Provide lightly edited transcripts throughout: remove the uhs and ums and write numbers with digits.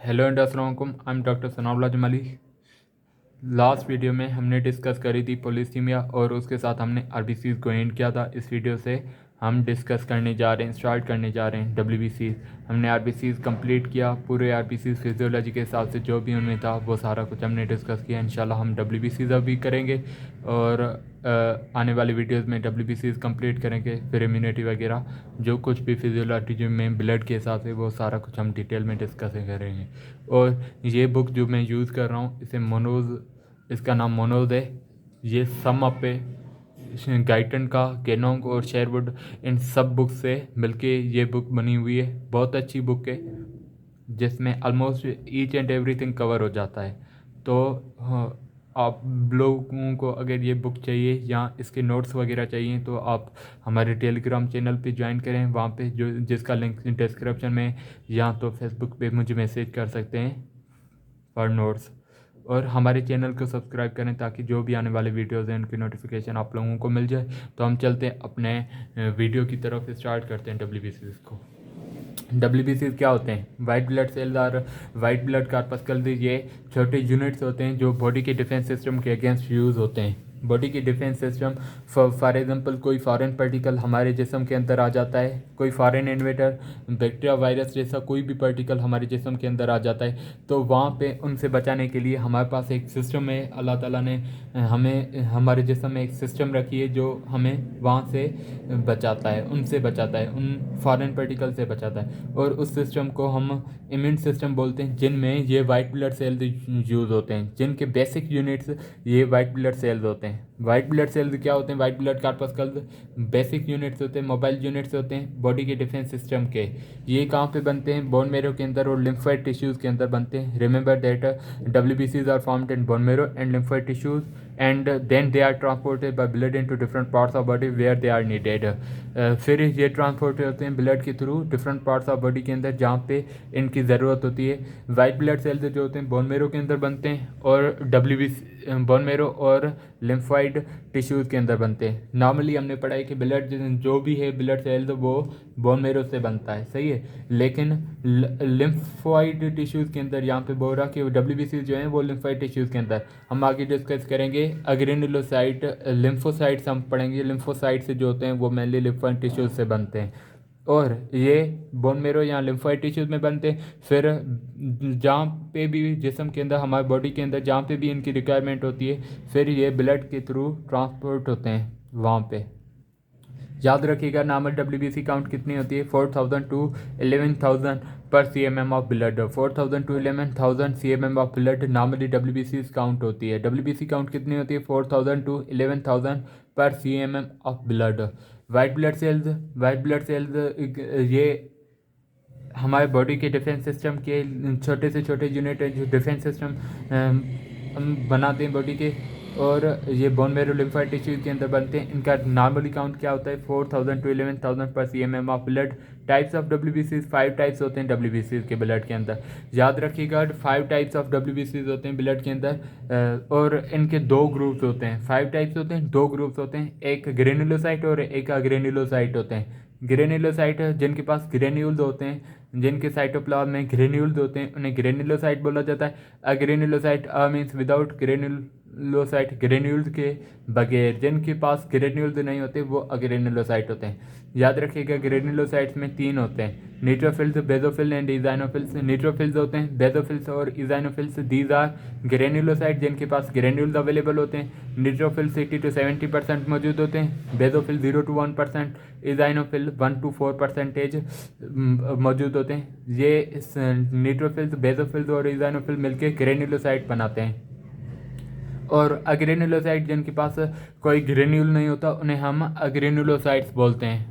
Hello and अस्सलाम वालेकुम, I am doctor Sanaullah Jamali. Last video में हमने डिस्कस करी थी पोलिसीमिया और उसके साथ हमने आरबीसीज को एंड किया था। इस वीडियो से हम डिस्कस करने जा रहे हैं, स्टार्ट करने जा रहे हैं डब्ल्यूबीसीज। हमने आरबीसीज कंप्लीट किया, पूरे आरबीसीज फिजियोलॉजी के हिसाब से जो भी उनमें था वो सारा कुछ हमने डिस्कस किया। इंशाल्लाह हम डब्ल्यूबीसीज अभी करेंगे और आने वाली वीडियोस में डब्ल्यूबीसीज कंप्लीट करेंगे, फिर इम्यूनिटी वगैरह जो कुछ भी फिजियोलॉजी में ब्लड के हिसाब से वो सारा कुछ हम डिटेल में डिस्कस करेंगे। और ये बुक जो मैं यूज़ कर रहा हूँ इसे मोनोज, इसका नाम मोनोज है। ये सम अप है गाइटन का, केनोंग और शेरवुड, इन सब बुक से मिलके ये बुक बनी हुई है। बहुत अच्छी बुक है जिसमें almost each and everything cover हो जाता है। तो हाँ, आप लोगों को अगर ये बुक चाहिए या इसके नोट्स वगैरह चाहिए तो आप हमारे टेलीग्राम चैनल पे ज्वाइन करें, वहाँ पे जो जिसका लिंक डिस्क्रिप्शन में, या तो फेसबुक पे मुझे मैसेज कर सकते हैं फॉर नोट्स। और हमारे चैनल को सब्सक्राइब करें ताकि जो भी आने वाले वीडियोज़ हैं उनकी नोटिफिकेशन आप लोगों को मिल जाए। तो हम चलते हैं अपने वीडियो की तरफ, स्टार्ट करते हैं डब्ल्यूबीसीज को। डब्ल्यूबीसीज क्या होते हैं? वाइट ब्लड सेल्स और वाइट ब्लड कार्पस्कल, ये छोटे यूनिट्स होते हैं जो बॉडी के डिफेंस सिस्टम के अगेंस्ट यूज़ होते हैं। बॉडी की डिफेंस सिस्टम, फॉर एग्जांपल कोई फॉरेन पार्टिकल हमारे जिस्म के अंदर आ जाता है, कोई फॉरेन इन्वेडर, बैक्टीरिया, वायरस जैसा कोई भी पार्टिकल हमारे जिस्म के अंदर आ जाता है, तो वहाँ पे उनसे बचाने के लिए हमारे पास एक सिस्टम है। अल्लाह ताला ने हमें हमारे जिस्म में एक सिस्टम रखी है जो हमें वहाँ से बचाता है, उनसे बचाता है, उन फॉरेन पार्टिकल से बचाता है। और उस सिस्टम को हम इम्यून सिस्टम बोलते हैं, जिनमें ये वाइट ब्लड सेल्स यूज़ होते हैं, जिनके बेसिक यूनिट्स ये वाइट ब्लड सेल्स होते हैं। वाइट ब्लड सेल्स क्या होते हैं? वाइट ब्लड कार्पस्कल्स बेसिक यूनिट्स होते हैं, मोबाइल यूनिट्स होते हैं बॉडी के डिफेंस सिस्टम के। ये कहाँ पे बनते हैं? बोन मेरो के अंदर और लिम्फोइड टिश्यूज़ के अंदर बनते हैं। रिमेंबर दैट डब्ल्यूबीसीज are formed in bone marrow and lymphoid tissues and then they are transported by blood into different parts of body where they are needed। फिर ये ट्रांसपोर्ट होते हैं ब्लड के through different parts of body के अंदर जहाँ पे इनकी ज़रूरत होती है। वाइट ब्लड सेल्स जो होते हैं बोन मेरो के अंदर बनते हैं और बोन मेरो और लिम्फोइड टिश्यूज़ के अंदर बनते हैं। नॉर्मली हमने पढ़ा है कि ब्लड जो भी है ब्लड सेल्स वो बोन मेरो से बनता है, सही है। लेकिन लिम्फोइड टिश्यूज़ के अंदर यहाँ पे बोल रहा कि डब्ल्यूबीसी जो है वो लिम्फोइड टिश्यूज़ के अंदर, हम आगे डिस्कस करेंगे। अग्रेनुलोसाइट, लिम्फोसाइट्स हम पढ़ेंगे। लिम्फोसाइट्स जो होते हैं वो मेनली लिम्फोइड टिश्यूज़ से बनते हैं और ये बोन मेरो या लिम्फोइड टिश्यूज़ में बनते हैं। फिर जहाँ पे भी जिस्म के अंदर, हमारी बॉडी के अंदर जहाँ पे भी इनकी रिक्वायरमेंट होती है, फिर ये ब्लड के थ्रू ट्रांसपोर्ट होते हैं वहाँ पे। याद रखिएगा नॉर्मल डब्ल्यूबीसी काउंट कितनी होती है? 4000 टू 11000 पर CMM of blood. 4000 to 11000 CMM of blood normally WBC count होती है। डब्ल्यूबीसी काउंट कितनी होती है? 4000 टू 11000 पर CMM of blood. White blood cells ये हमारे बॉडी के डिफेंस सिस्टम के छोटे से छोटे यूनिट है जो डिफेंस सिस्टम हम बनाते हैं बॉडी के, और ये बोन मेरो लिम्फोइड टिश्यूज के अंदर बनते हैं। इनका नॉर्मली काउंट क्या होता है? 4000 टू 11000 पर CMM of blood. Types of डब्ल्यूबीसीज, 5 टाइप्स होते हैं डब्ल्यूबीसीज के ब्लड के अंदर। याद रखिएगा 5 टाइप्स ऑफ डब्ल्यूबीसीज होते हैं ब्लड के अंदर और इनके 2 ग्रुप्स होते हैं। 5 टाइप्स होते हैं, 2 ग्रुप्स होते हैं, एक ग्रेनुलोसाइट और एक अग्रेनुलोसाइट होते हैं। ग्रेनुलोसाइट जिनके पास ग्रेन्यूल्स होते हैं, जिनके साइटोप्लाज्म में ग्रेन्यूल्स होते हैं, उन्हें ग्रेनुलोसाइट बोला जाता है। अग्रेनुलोसाइट मीन्स विदाउट ग्रेनुलोसाइट, ग्रेन्यूल्स के बगैर। जिनके पास ग्रेन्यूल्स नहीं होते वो अग्रेनुलोसाइट होते हैं। याद रखिएगा ग्रेनुलोसाइट्स में 3 होते हैं, न्यूट्रोफिल्स, बेसोफिल एंड इजाइनोफिल्स। न्यूट्रोफिल्स होते हैं, बेसोफिल्स और इजाइनोफिल्स, दीज आर ग्रेनुलोसाइट जिनके पास ग्रेन्यूल्स अवेलेबल होते हैं। न्यूट्रोफिल्स 80 टू 70% मौजूद होते हैं, बेसोफिल 0 टू 1%, इजाइनोफिल 1 टू 4% मौजूद होते हैं। ये न्यूट्रोफिल्स, बेसोफिल्स और इजाइनोफिल मिलकर ग्रेनुलोसाइट बनाते हैं। और अग्रेनुलोसाइट जिनके पास कोई ग्रेन्यूल नहीं होता उन्हें हम अग्रेनुलोसाइट्स बोलते हैं,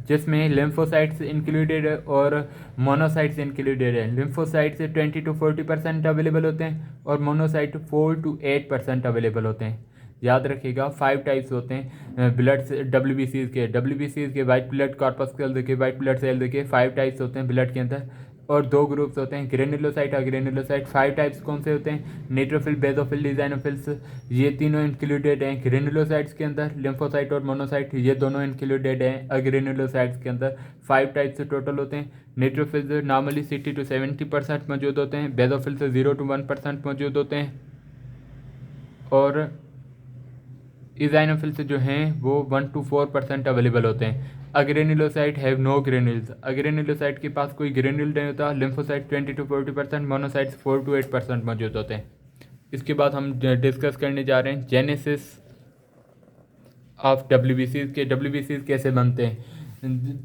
जिसमें लिम्फोसाइट्स इंक्लूडेड है और मोनोसाइट्स इंक्लूडेड है। लिम्फोसाइट्स 20 टू 40% अवेलेबल होते हैं और मोनोसाइट 4 टू 8% अवेलेबल होते हैं। याद रखिएगा 5 टाइप्स होते हैं ब्लड डब्ल्यूबीसीज के। वाइट ब्लड कॉर्पस्कल देखिए, वाइट ब्लड सेल देखिए, 5 टाइप्स होते हैं ब्लड के अंदर। और दो ग्रुप्स होते हैं, ग्रेनुलोसाइट और ग्रेनुलोसाइट। 5 टाइप्स कौन से होते हैं? न्यूट्रोफिल, बेसोफिल, इज़ाइनोफिल्स, ये तीनों इंक्लूडेड हैं ग्रेनुलोसाइट्स के अंदर। लिम्फोसाइट और मोनोसाइट ये दोनों इंक्लूडेड हैं अग्रेनुलोसाइट्स के अंदर। 5 टाइप्स से टोटल होते हैं। न्यूट्रोफिल्स नॉर्मली 60 to 70% मौजूद होते हैं, बेसोफिल्स 0 to 1% मौजूद होते हैं, और इज़ाइनोफिल्स जो हैं वो 1 to 4% अवेलेबल होते हैं। अग्रेनुलोसाइट हैव नो ग्रेन्यूल्स, अग्रेनुलोसाइट के पास कोई ग्रेन्यूल नहीं होता। लिम्फोसाइट 20 to 40%, मोनोसाइट्स 4 to 8% मौजूद होते हैं। इसके बाद हम डिस्कस करने जा रहे हैं जेनेसिस ऑफ डब्ल्यूबीसीज के। डब्ल्यूबीसीज कैसे बनते हैं?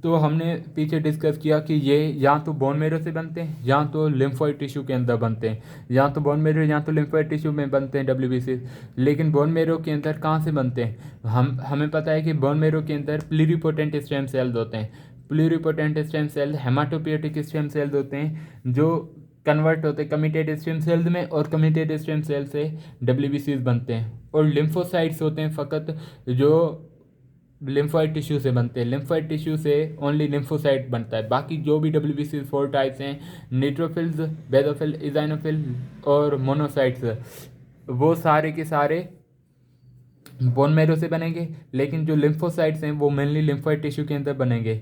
तो हमने पीछे डिस्कस किया कि ये या तो बोन मेरो से बनते हैं या तो लिम्फोइड टिश्यू के अंदर बनते हैं, या तो बोन मेरो या तो लिम्फोइड टिश्यू में बनते हैं डब्ल्यूबीसीज। लेकिन बोन मेरो के अंदर कहाँ से बनते हैं? हमें पता है कि बोन मेरो के अंदर प्लूरिपोटेंट स्टेम सेल्स होते हैं। Pluripotent stem cell haematopoietic stem cells होते हैं जो कन्वर्ट होते हैं कमिटेड स्टेम सेल्स में, और कमिटेड स्टेम सेल से डब्ल्यूबीसीज बनते हैं। और लिम्फोसाइट्स होते हैं फ़कत जो लिम्फोइड टिश्यू से बनते हैं। लिम्फोइड टिश्यू से ओनली लिम्फोसाइट बनता है। बाकी जो भी डब्ल्यूबीसी 4 टाइप्स हैं, न्यूट्रोफिल्स, बेसोफिल, इज़ाइनोफिल और मोनोसाइट्स, वो सारे के सारे बोन मेरो से बनेंगे। लेकिन जो लिम्फोसाइट्स हैं वो मेनली लिम्फोइड टिश्यू के अंदर बनेंगे।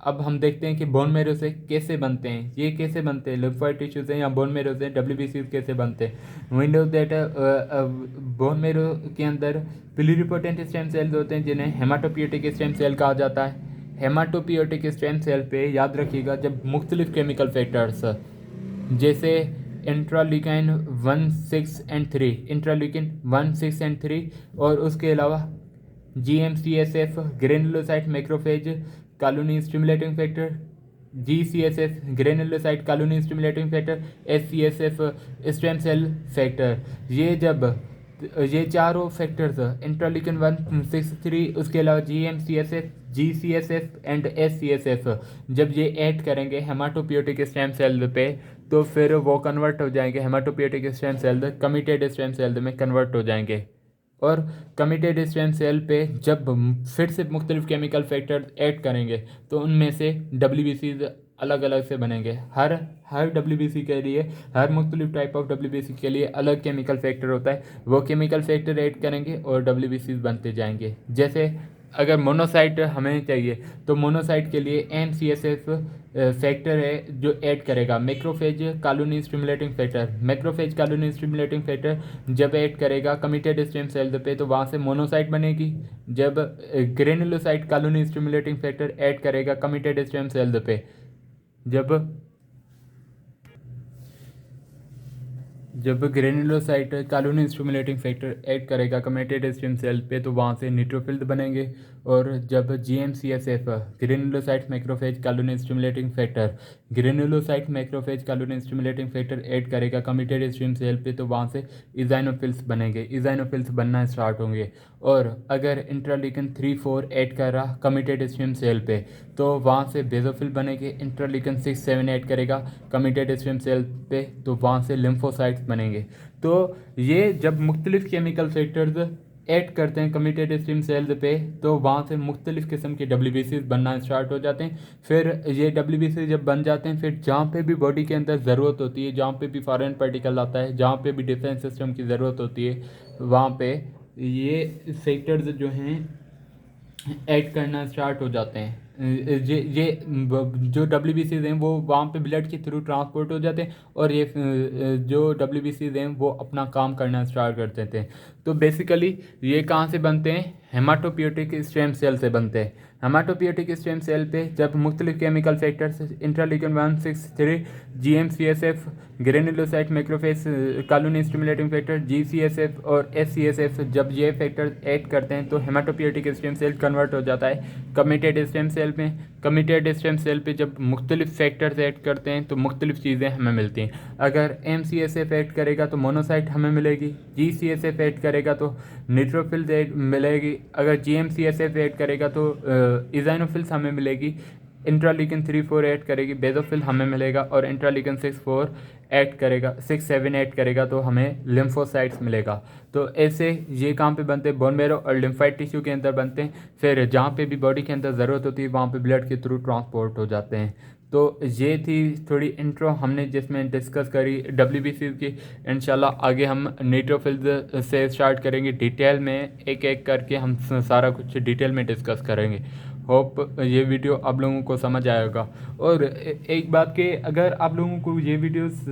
अब हम देखते हैं कि बोन मेरो से कैसे बनते हैं, ये कैसे बनते हैं, लिम्फोइड टिश्यू से या बोन मेरो से डब्ल्यूबीसी कैसे बनते हैं। We know that bone marrow के अंदर प्लूरिपोटेंट स्टेम सेल्स होते हैं जिन्हें हेमाटोपोएटिक स्टेम सेल कहा जाता है। हेमाटोपोएटिक स्टेम सेल पे याद रखिएगा जब मुख्तलिफ केमिकल फैक्टर्स जैसे इंट्राल्यूकिन 1, 6 एंड 3, इंट्राल्यूकिन 1, 6 एंड 3, और उसके अलावा GM-CSF granulocyte macrophage colony stimulating factor, GCSF granulocyte colony stimulating factor, SCSF stem cell factor, ये चारों फैक्टर्स इंटरल्यूकिन 1, 6, 3, उसके अलावा GM-CSF, GCSF एंड SCSF जब ये ऐड करेंगे हेमाटोपोएटिक स्टेम सेल पे तो फिर वो कन्वर्ट हो जाएंगे haematopoietic stem cell committed stem cell में कन्वर्ट हो जाएंगे। और कमिटेड स्टेम सेल पे जब फिर से मुख्तलिफ केमिकल फैक्टर ऐड करेंगे तो उनमें से डब्ल्यूबीसीज अलग अलग से बनेंगे। हर डब्ल्यूबीसी के लिए, हर मुख्तलिफ टाइप ऑफ डब्ल्यूबीसी के लिए अलग केमिकल फैक्टर होता है। वो केमिकल फैक्टर ऐड करेंगे और डब्ल्यूबीसीज बनते जाएंगे। जैसे अगर मोनोसाइट हमें चाहिए तो मोनोसाइट के लिए MCSF फैक्टर है जो ऐड करेगा macrophage colony stimulating factor. Macrophage colony stimulating factor जब ऐड करेगा कमिटेड स्टेम सेल पे तो वहाँ से मोनोसाइट बनेगी। जब granulocyte colony stimulating factor add करेगा कमिटेड स्टेम सेल पे, जब granulocyte colony stimulating factor add करेगा कमिटेड स्टेम सेल पे तो वहाँ से न्यूट्रोफिल्स बनेंगे। और जब GM-CSF granulocyte macrophage colony stimulating factor, granulocyte macrophage colony stimulating factor add करेगा कमिटेड स्टेम सेल पे तो वहाँ से इज़ाइनोफिल्स बनेंगे। इज़ाइनोफिल्स बनना स्टार्ट होंगे। और अगर इंटरल्यूकिन 3, 4 ऐड कर रहा कमिटेड स्टेम सेल पे तो वहाँ से बेसोफिल बनेंगे। इंटरल्यूकिन 6, 7 ऐड करेगा कमिटेड स्टेम सेल पे तो वहाँ से लिम्फोसाइट्स बनेंगे। तो ये जब मुख्तलिफ केमिकल फैक्टर्स ऐड करते हैं कमिटेड स्टेम सेल्स पे तो वहाँ से मुख्तलिफ किस्म के डब्ल्यूबीसीज बनना स्टार्ट हो जाते हैं। फिर ये डब्ल्यूबीसी जब बन जाते हैं फिर जहाँ पे भी बॉडी के अंदर ज़रूरत होती है, जहाँ पे भी फॉरेन पार्टिकल आता है, जहाँ पे भी डिफेंस सिस्टम की ज़रूरत होती है, वहाँ पे ये फैक्टर्स जो हैं ऐड करना स्टार्ट हो जाते हैं। ये जो डब्ल्यूबीसीज हैं वो वहाँ पे ब्लड के थ्रू ट्रांसपोर्ट हो जाते हैं और ये जो डब्ल्यूबीसीज हैं वो अपना काम करना स्टार्ट कर देते हैं। तो बेसिकली ये कहाँ से बनते हैं? हेमाटोपोएटिक स्टेम सेल से बनते हैं। हेमाटोपोएटिक स्टेम सेल पे जब मुख्तलिफ chemical factors interleukin 1, 6, 3, GM-CSF granulocyte macrophage colony stimulating factor, GCSF और SCSF जब ये फैक्टर ऐड करते हैं तो हेमाटोपोएटिक स्टेम सेल कन्वर्ट हो जाता है कमिटेड स्टेम सेल में। कमिटेड स्टेम सेल पे जब मुख्तलिफ फैक्टर्स ऐड करते हैं तो मुख्तलिफ चीज़ें हमें मिलती हैं। अगर MCSF ऐड करेगा तो मोनोसाइट हमें मिलेगी, GCSF ऐड करेगा तो न्यूट्रोफिल्स मिलेगी, अगर GM-CSF ऐड करेगा तो इज़ाइनोफिल्स हमें मिलेगी, इंट्राल्यूकिन 3, 4 ऐड करेगी बेसोफिल हमें मिलेगा, और इंट्राल्यूकिन 6, 4 ऐड करेगा 6, 7 ऐड करेगा तो हमें लिम्फोसाइट्स मिलेगा। तो ऐसे ये कहाँ पे बनते हैं? बोन मेरो और लिम्फाइड टिश्यू के अंदर बनते हैं। फिर जहाँ पे भी बॉडी के अंदर ज़रूरत होती है वहाँ पे ब्लड के थ्रू ट्रांसपोर्ट हो जाते हैं। तो ये थी थोड़ी इंट्रो हमने जिसमें डिस्कस करी WBC की। इंशाल्लाह आगे हम न्यूट्रोफिल्स से स्टार्ट करेंगे, डिटेल में एक एक करके हम सारा कुछ डिटेल में डिस्कस करेंगे। होप ये वीडियो आप लोगों को समझ आएगा। और एक बात कि अगर आप लोगों को ये वीडियोस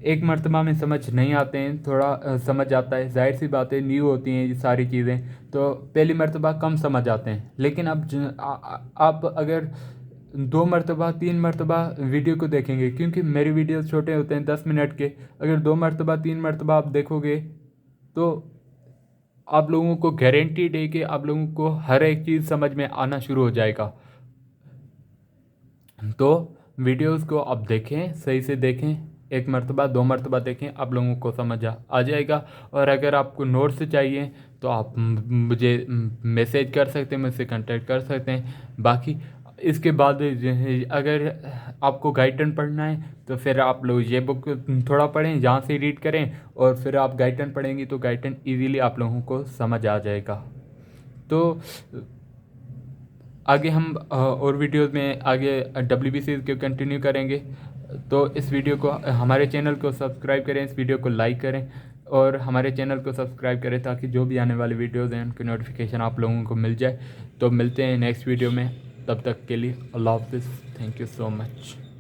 एक मरतबा में समझ नहीं आते हैं, थोड़ा समझ आता है, जाहिर सी बात है न्यू होती हैं ये सारी चीज़ें, तो पहली मरतबा कम समझ आते हैं। लेकिन अब आप अगर 2 मरतबा 3 मरतबा वीडियो को देखेंगे, क्योंकि मेरे वीडियोस छोटे होते हैं 10 मिनट के, अगर 2 मरतबा 3 मरतबा आप देखोगे तो आप लोगों को गारंटीड है कि आप लोगों को हर एक चीज़ समझ में आना शुरू हो जाएगा। तो वीडियोस को आप देखें, सही से देखें, 1 मरतबा 2 मरतबा देखें, आप लोगों को समझ आ जाएगा। और अगर आपको नोट्स चाहिए तो आप मुझे मैसेज कर सकते हैं, मुझसे कांटेक्ट कर सकते हैं। बाकी इसके बाद अगर आपको गाइडन पढ़ना है तो फिर आप लोग ये बुक थोड़ा पढ़ें, यहाँ से रीड करें, और फिर आप गाइडन पढ़ेंगे तो गाइडन इजीली आप लोगों को समझ आ जाएगा। तो आगे हम और वीडियोस में आगे WBC को कंटिन्यू करेंगे। तो इस वीडियो को, हमारे चैनल को सब्सक्राइब करें, इस वीडियो को लाइक करें और हमारे चैनल को सब्सक्राइब करें ताकि जो भी आने वाले वीडियोस हैं उनकी नोटिफिकेशन आप लोगों को मिल जाए। तो मिलते हैं नेक्स्ट वीडियो में, तब तक के लिए अल्लाह हाफिज़। Thank you so much.